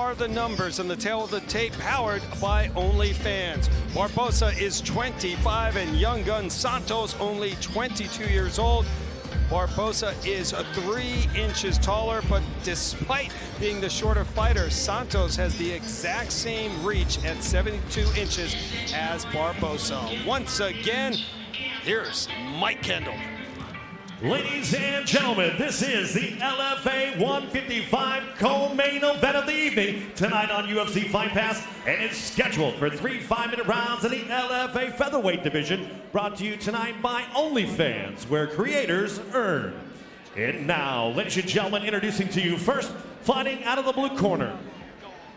are the numbers and the tale of the tape, powered by OnlyFans. Barbosa is 25 and young gun Santos only 22 years old. Barbosa is 3 inches taller, but despite being the shorter fighter, Santos has the exact same reach at 72 inches as Barbosa. Once again, here's Mike Kendall. Ladies and gentlemen, this is the LFA 155 co-main event of the evening tonight on UFC Fight Pass, and it's scheduled for 3 5-minute rounds in the LFA featherweight division, brought to you tonight by OnlyFans, where creators earn. And now, ladies and gentlemen, introducing to you first, fighting out of the blue corner.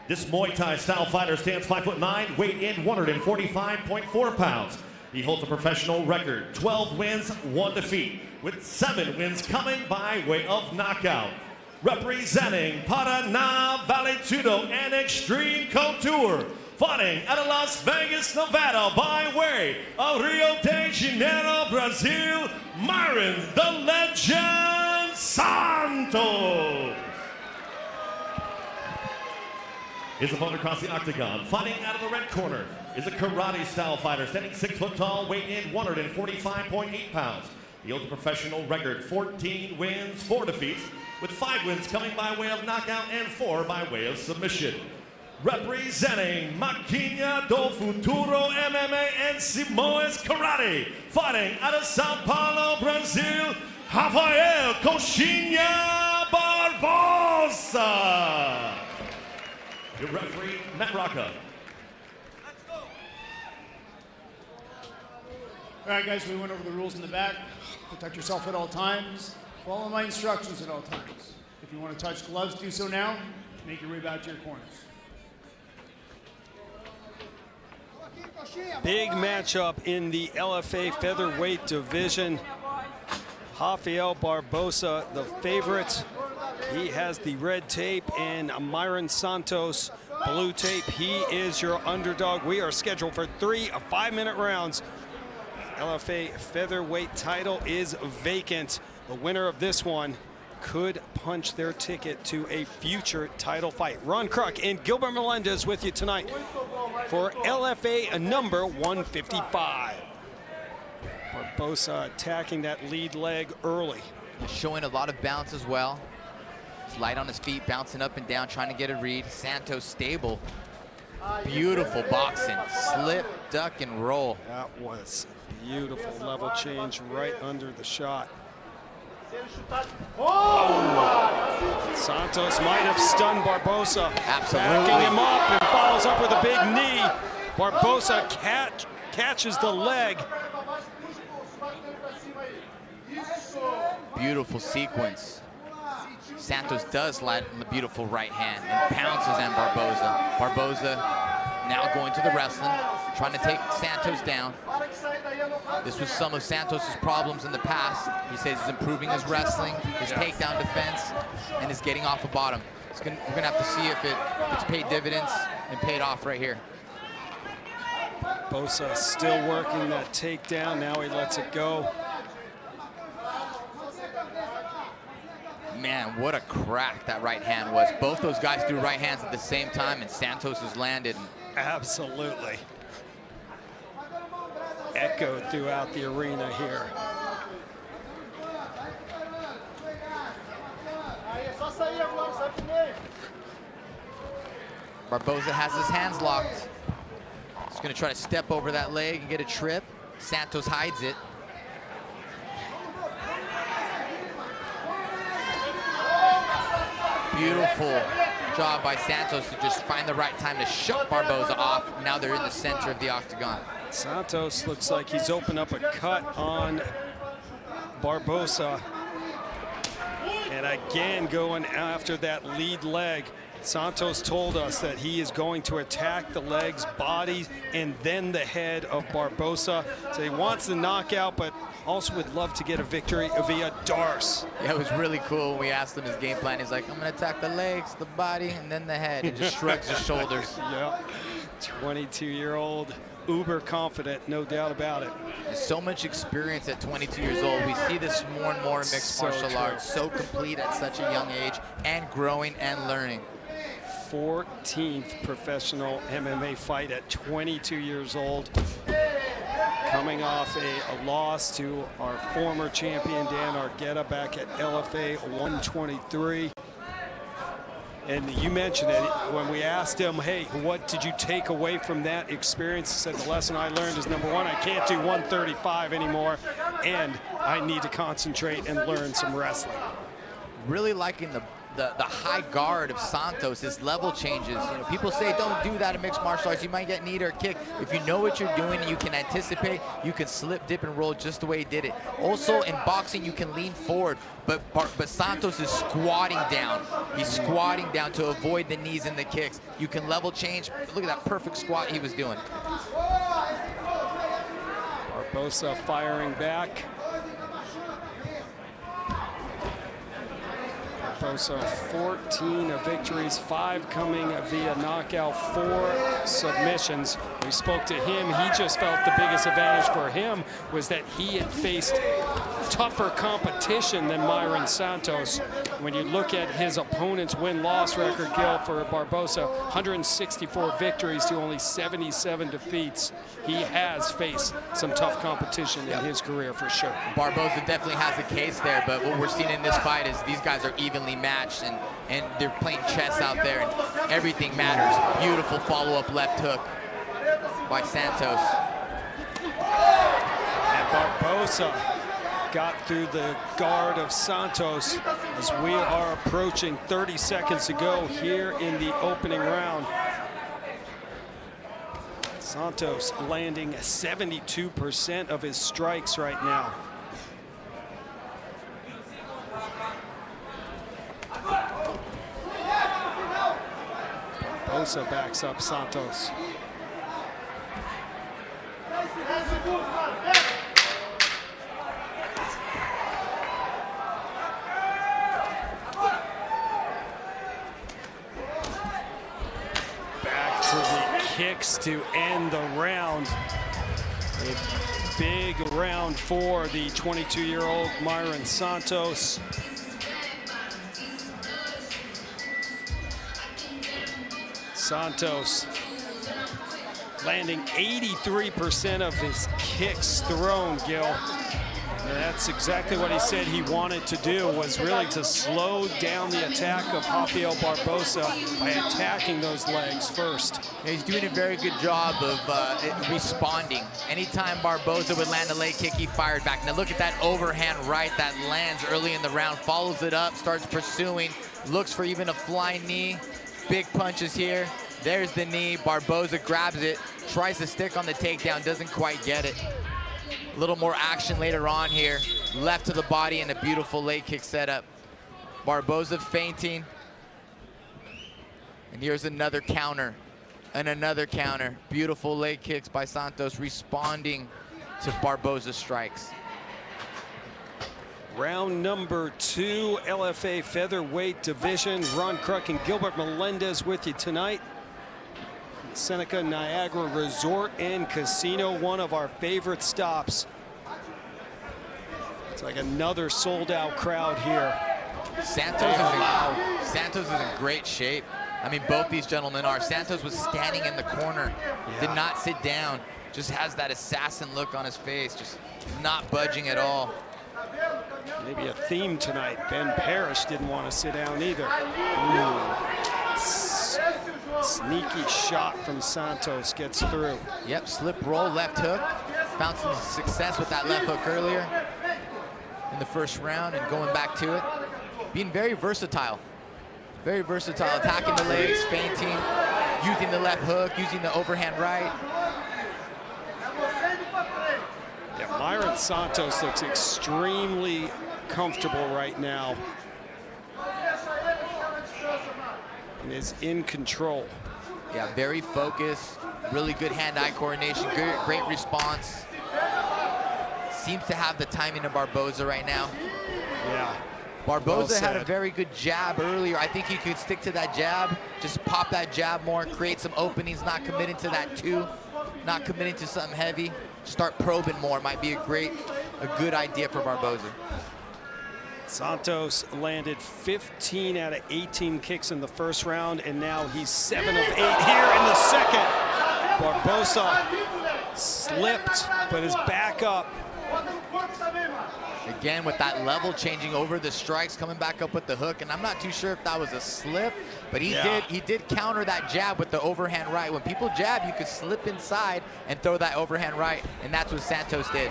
This Muay Thai style fighter stands 5'9", weight in 145.4 pounds. He holds a professional record, 12 wins, 1 defeat, with 7 wins coming by way of knockout. Representing Paraná, Vale Tudo, and Extreme Couture, fighting out of Las Vegas, Nevada, by way of Rio de Janeiro, Brazil, Mairon, the Legend Santos. His opponent across the octagon, fighting out of the red corner, is a karate-style fighter, standing 6 foot tall, weight in 145.8 pounds. He holds a professional record, 14 wins, 4 defeats, with 5 wins coming by way of knockout and 4 by way of submission. Representing Maquinha do Futuro MMA and Simões Karate, fighting out of Sao Paulo, Brazil, Rafael Coxinha Barbosa. Your referee, Matt Rocca. All right, guys, we went over the rules in the back. Protect yourself at all times. Follow my instructions at all times. If you want to touch gloves, do so now. Make your way back to your corners. Big matchup in the LFA featherweight division. Rafael Barbosa, the favorite. He has the red tape, and Mairon Santos, blue tape. He is your underdog. We are scheduled for 3 5-minute rounds. LFA featherweight title is vacant. The winner of this one could punch their ticket to a future title fight. Ron Kruk and Gilbert Melendez with you tonight for LFA number 155. Barbosa attacking that lead leg early. Showing a lot of bounce as well. He's light on his feet, bouncing up and down, trying to get a read. Santos stable. Beautiful boxing. Slip, duck, and roll. That was beautiful level change right under the shot. Oh! Santos might have stunned Barbosa. Absolutely. Backing him up and follows up with a big knee. Barbosa catches the leg. Beautiful sequence. Santos does land on the beautiful right hand and pounces on Barbosa. Barbosa now going to the wrestling, trying to take Santos down. This was some of Santos's problems in the past. He says he's improving his wrestling, his takedown defense, and is getting off the bottom. We're gonna have to see if it's paid dividends and paid off right here. Barbosa still working that takedown. Now he lets it go. Man, what a crack that right hand was. Both those guys threw right hands at the same time, and Santos has landed. Absolutely. Echoed throughout the arena here. Barbosa has his hands locked. He's gonna try to step over that leg and get a trip. Santos hides it. Beautiful job by Santos to just find the right time to shut Barbosa off. Now they're in the center of the octagon. Santos looks like he's opened up a cut on Barbosa. And again, going after that lead leg. Santos told us that he is going to attack the legs, body, and then the head of Barbosa. So he wants the knockout, but also would love to get a victory via Darce. Yeah, it was really cool when we asked him his game plan. He's like, I'm gonna attack the legs, the body, and then the head, and just shrugs his shoulders. Yeah, 22-year-old, uber confident, no doubt about it. There's so much experience at 22 years old. We see this more and more in mixed martial arts. So complete at such a young age, and growing and learning. 14th professional MMA fight at 22 years old. Coming off a loss to our former champion, Dan Argueta, back at LFA 123. And you mentioned it when we asked him, hey, what did you take away from that experience? He said, the lesson I learned is, number one, I can't do 135 anymore, and I need to concentrate and learn some wrestling. Really liking the high guard of Santos, his level changes. You know, people say don't do that in mixed martial arts. You might get knee or kick. If you know what you're doing and you can anticipate, you can slip, dip, and roll just the way he did it. Also, in boxing, you can lean forward, but Santos is squatting down. He's squatting down to avoid the knees and the kicks. You can level change. Look at that perfect squat he was doing. Barbosa firing back. Barbosa 14 victories, 5 coming via knockout, 4 submissions. We spoke to him. He just felt the biggest advantage for him was that he had faced tougher competition than Mairon Santos. When you look at his opponent's win-loss record, Gil, for Barbosa, 164 victories to only 77 defeats. He has faced some tough competition in his career for sure. Barbosa definitely has a case there, but what we're seeing in this fight is these guys are evenly matched, and they're playing chess out there, and everything matters. Beautiful follow-up left hook by Santos. And Barbosa got through the guard of Santos as we are approaching 30 seconds to go here in the opening round. Santos landing 72% of his strikes right now. Barbosa backs up Santos. Back to the kicks to end the round. A big round for the 22-year-old Mairon Santos. Santos landing 83% of his kicks thrown, Gil. And that's exactly what he said he wanted to do, was really to slow down the attack of Rafael Barbosa by attacking those legs first. He's doing a very good job of responding. Anytime Barbosa would land a leg kick, he fired back. Now look at that overhand right that lands early in the round, follows it up, starts pursuing, looks for even a flying knee. Big punches here. There's the knee. Barbosa grabs it, tries to stick on the takedown, doesn't quite get it. A little more action later on here. Left to the body and a beautiful leg kick setup. Barbosa feinting. And here's another counter and another counter. Beautiful leg kicks by Santos, responding to Barbosa's strikes. Round number 2, LFA featherweight division. Ron Kruk and Gilbert Melendez with you tonight. Seneca Niagara Resort and Casino, one of our favorite stops. It's like another sold-out crowd here. Santos is in great shape. I mean, both these gentlemen are. Santos was standing in the corner, did not sit down, just has that assassin look on his face, just not budging at all. Maybe a theme tonight. Ben Parrish didn't want to sit down either. Ooh. Sneaky shot from Santos gets through. Yep, slip roll, left hook. Found some success with that left hook earlier in the first round and going back to it. Being very versatile. Very versatile, attacking the legs, feinting, using the left hook, using the overhand right. Yeah, Mairon Santos looks extremely comfortable right now and is in control. Yeah, very focused, really good hand-eye coordination, great response. Seems to have the timing of Barbosa right now. Yeah. Barbosa had a very good jab earlier. I think he could stick to that jab, just pop that jab more, create some openings, not committing to that 2, not committing to something heavy. Start probing more might be a good idea for Barbosa. Santos landed 15 out of 18 kicks in the first round, and now he's 7 of 8 here in the second. Barbosa slipped, but is back up. Again, with that level changing over the strikes, coming back up with the hook, and I'm not too sure if that was a slip, but he did counter that jab with the overhand right. When people jab, you could slip inside and throw that overhand right, and that's what Santos did.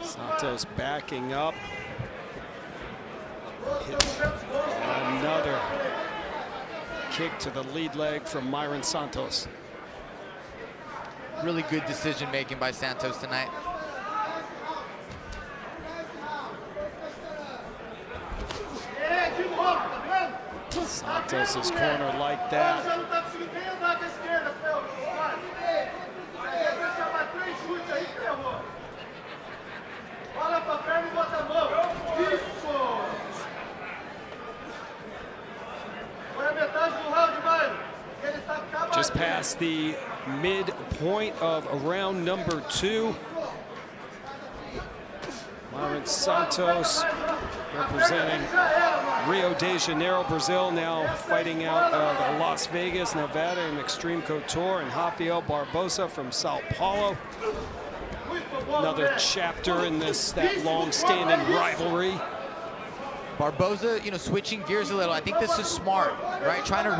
Santos backing up. And another kick to the lead leg from Mairon Santos. Really good decision making by Santos tonight. Santos' corner like that. Just past the midpoint of round number 2. Mairon Santos representing Rio de Janeiro, Brazil, now fighting out of Las Vegas, Nevada in Extreme Couture, and Rafael Barbosa from Sao Paulo. Another chapter in that long-standing rivalry. Barbosa, you know, switching gears a little. I think this is smart, right? Trying to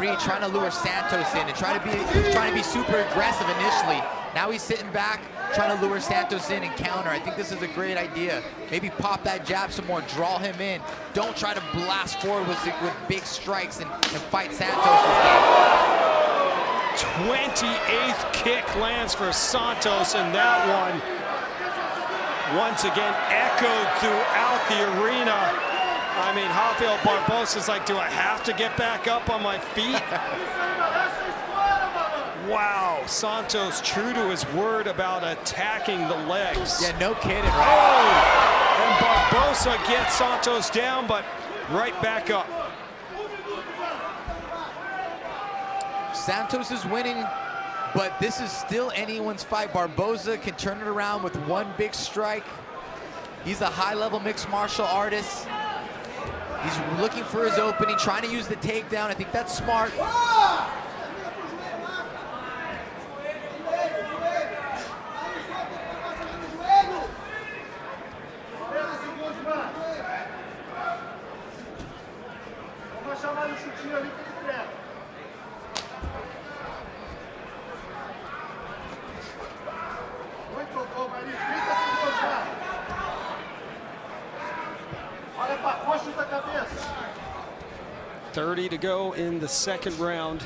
lure Santos in and trying to be super aggressive initially. Now he's sitting back, trying to lure Santos in and counter. I think this is a great idea. Maybe pop that jab some more, draw him in. Don't try to blast forward with big strikes and fight Santos' game. 28th kick lands for Santos, and that one once again echoed throughout the arena. I mean, Rafael Barbosa's like, do I have to get back up on my feet? Wow, Santos true to his word about attacking the legs. Yeah, no kidding, right? Oh, and Barbosa gets Santos down, but right back up. Santos is winning, but this is still anyone's fight. Barbosa can turn it around with one big strike. He's a high-level mixed martial artist. He's looking for his opening, trying to use the takedown. I think that's smart. .30 to go in the second round.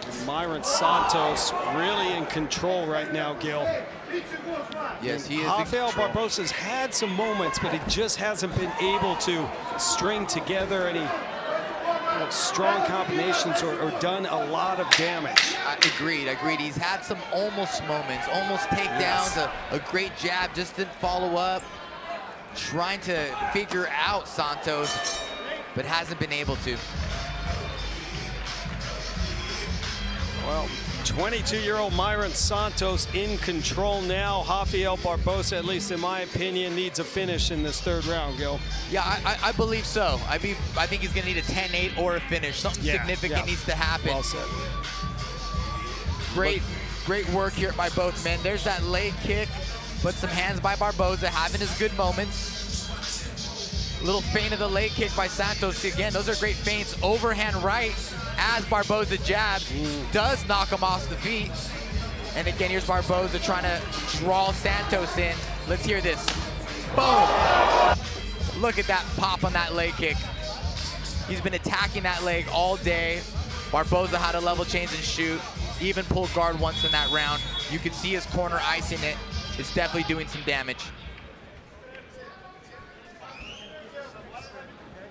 And Mairon Santos really in control right now, Gil. Yes, he is. Rafael Barbosa's had some moments, but he just hasn't been able to string together any strong combinations or done a lot of damage. Agreed. He's had some almost moments, almost takedowns, a great jab, just didn't follow up. Trying to figure out Santos, but hasn't been able to. Well, 22-year-old Mairon Santos in control now. Rafael Barbosa, at least in my opinion, needs a finish in this third round, Gil. Yeah, I believe so. I think he's going to need a 10-8 or a finish. Something significant needs to happen. Well said. Great work here by both men. There's that leg kick. But some hands by Barbosa, having his good moments. Little feint of the leg kick by Santos. Again, those are great feints. Overhand right as Barbosa jabs. Does knock him off the feet. And again, here's Barbosa trying to draw Santos in. Let's hear this. Boom! Look at that pop on that leg kick. He's been attacking that leg all day. Barbosa had a level change and shoot. Even pulled guard once in that round. You can see his corner icing it. It's definitely doing some damage.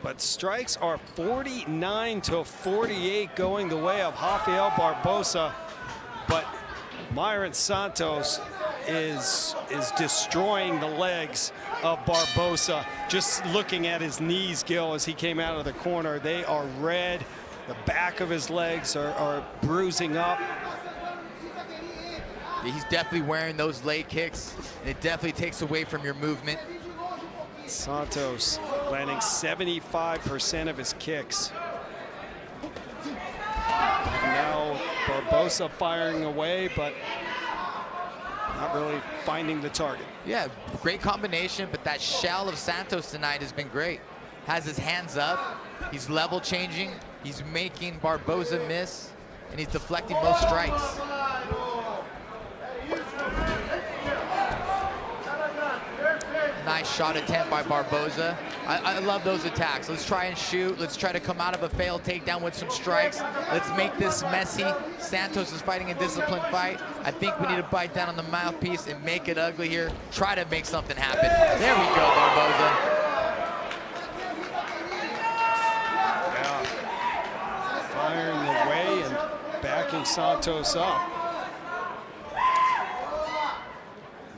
But strikes are 49-48 going the way of Rafael Barbosa. But Mairon Santos is destroying the legs of Barbosa. Just looking at his knees, Gil, as he came out of the corner, they are red. The back of his legs are bruising up. He's definitely wearing those leg kicks, and it definitely takes away from your movement. Santos landing 75% of his kicks. And now Barbosa firing away, but not really finding the target. Yeah, great combination, but that shell of Santos tonight has been great. Has his hands up, he's level changing, he's making Barbosa miss, and he's deflecting most strikes. Nice shot attempt by Barbosa. I love those attacks. Let's try and shoot. Let's try to come out of a failed takedown with some strikes. Let's make this messy. Santos is fighting a disciplined fight. I think we need to bite down on the mouthpiece and make it ugly here. Try to make something happen. There we go, Barbosa. Yeah. Firing away and backing Santos up.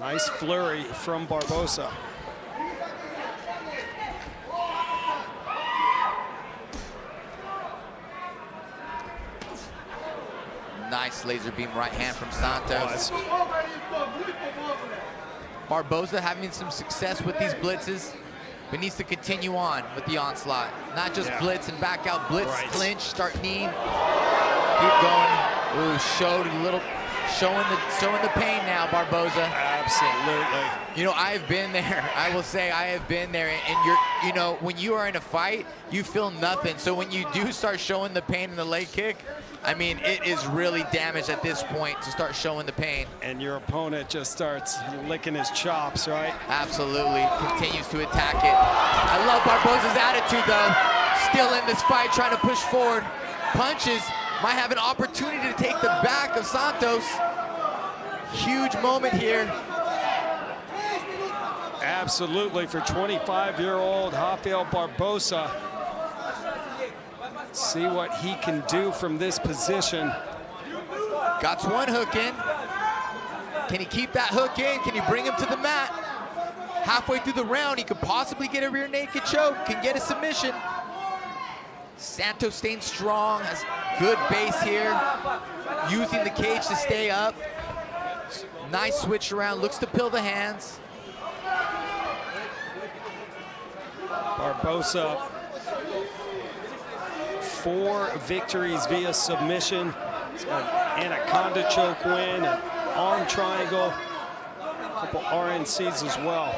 Nice flurry from Barbosa. Nice laser beam right hand from Santos. Barbosa having some success with these blitzes, but needs to continue on with the onslaught. Not just blitz and back out, blitz, clinch, start kneeing, keep going. Ooh, showing the pain now, Barbosa. Absolutely. You know, I've been there. I will say I have been there. And you know, when you are in a fight, you feel nothing. So when you do start showing the pain in the leg kick, I mean, it is really damaged at this point to start showing the pain. And your opponent just starts licking his chops, right? Absolutely. Continues to attack it. I love Barbosa's attitude, though. Still in this fight, trying to push forward. Punches. Might have an opportunity to take the back of Santos. Huge moment here. Absolutely, for 25-year-old Rafael Barbosa. See what he can do from this position. Got one hook in. Can he keep that hook in? Can he bring him to the mat? Halfway through the round, he could possibly get a rear naked choke, can get a submission. Santos staying strong, has good base here, using the cage to stay up. Nice switch around, looks to pill the hands. Barbosa, 4 victories via submission. It's got an anaconda choke win, an arm triangle, a couple RNCs as well.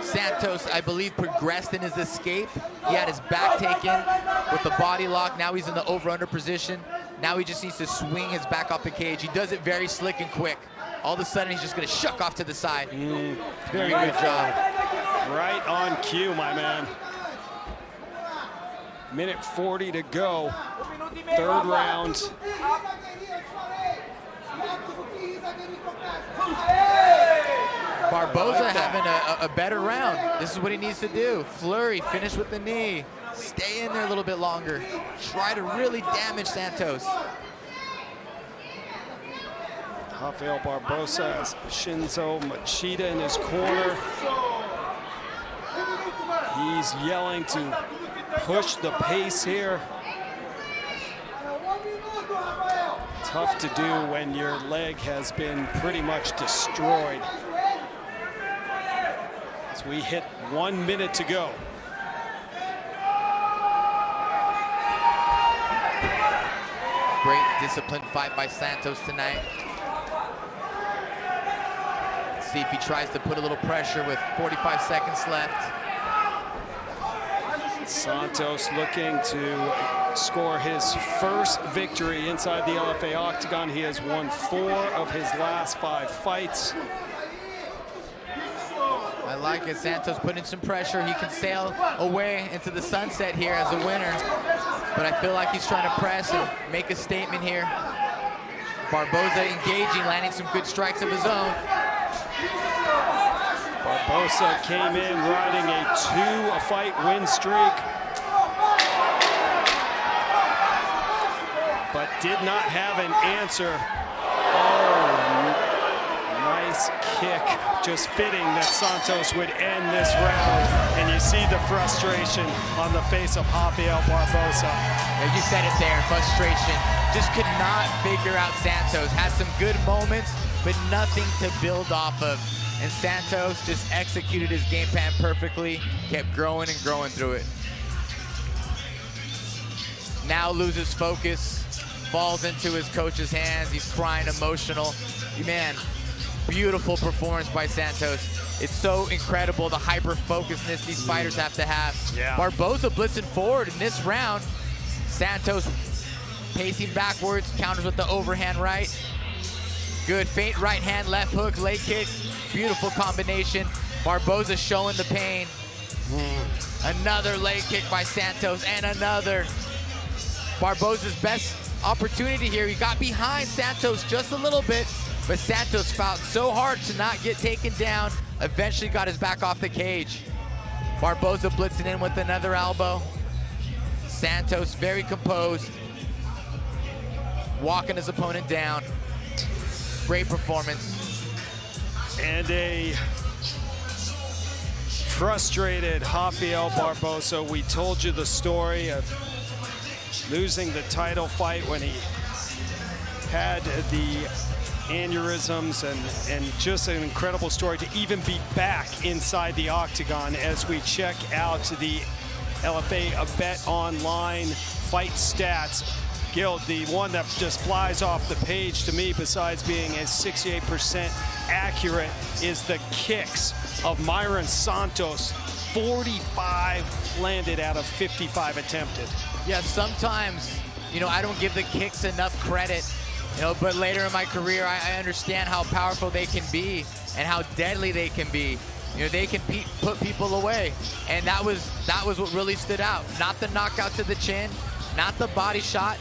Santos, I believe, progressed in his escape. He had his back taken with the body lock. Now he's in the over-under position. Now he just needs to swing his back off the cage. He does it very slick and quick. All of a sudden, he's just going to shuck off to the side. Very good job. Right on cue, my man. Minute 40 to go. 3rd round. Barbosa having a better round. This is what he needs to do. Flurry, finish with the knee. Stay in there a little bit longer. Try to really damage Santos. Rafael Barbosa has Shinzo Machida in his corner. He's yelling to push the pace here. Tough to do when your leg has been pretty much destroyed. As we hit 1 minute to go. Great disciplined fight by Santos tonight. Let's see if he tries to put a little pressure with 45 seconds left. Santos looking to score his first victory inside the LFA octagon. He has won 4 of his last 5 fights. I like it. Santos putting some pressure. He can sail away into the sunset here as a winner. But I feel like he's trying to press and make a statement here. Barbosa engaging, landing some good strikes of his own. Barbosa came in riding a 2-fight win streak, but did not have an answer. Oh, Nice kick, just fitting that Santos would end this round. And you see the frustration on the face of Rafael Barbosa. Yeah, you said it there, frustration. Just could not figure out Santos. Had some good moments, but nothing to build off of. And Santos just executed his game plan perfectly, kept growing and growing through it. Now loses focus, falls into his coach's hands. He's crying, emotional. Man, beautiful performance by Santos. It's so incredible, the hyper-focusedness these fighters have to have. Yeah. Barbosa blitzing forward in this round. Santos pacing backwards, counters with the overhand right. Good feint, right hand, left hook, leg kick. Beautiful combination. Barbosa showing the pain. Another leg kick by Santos, and another. Barbosa's best opportunity here. He got behind Santos just a little bit, but Santos fought so hard to not get taken down. Eventually got his back off the cage. Barbosa blitzing in with another elbow. Santos very composed, walking his opponent down. Great performance. And a frustrated Rafael Barbosa. We told you the story of losing the title fight when he had the aneurysms, and just an incredible story to even be back inside the octagon as we check out the LFA Bet Online fight stats. Gil, the one that just flies off the page to me, besides being a 68% accurate, is the kicks of Mairon Santos. 45 landed out of 55 attempted. Yeah, sometimes, I don't give the kicks enough credit, but later in my career, I understand how powerful they can be and how deadly they can be. They can put people away, and that was what really stood out. Not the knockout to the chin, not the body shot,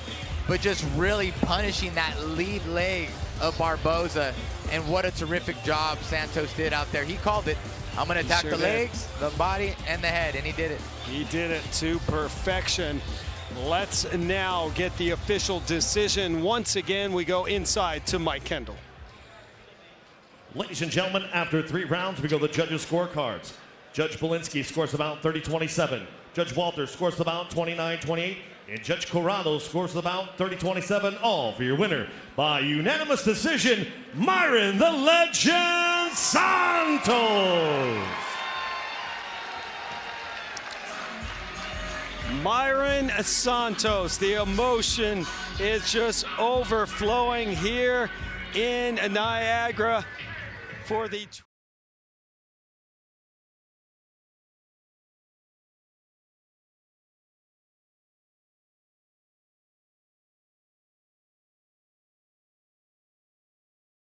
but just really punishing that lead leg of Barbosa. And what a terrific job Santos did out there. He called it. I'm going to attack the legs, the body, and the head, and he did it. He did it to perfection. Let's now get the official decision. Once again, we go inside to Mike Kendall. Ladies and gentlemen, after 3 rounds, we go to the judges' scorecards. Judge Belinsky scores about 30-27. Judge Walter scores about 29-28. And Judge Corrado scores about 30-27, all for your winner by unanimous decision, Mairon the Legend Santos. Mairon Santos, the emotion is just overflowing here in Niagara for the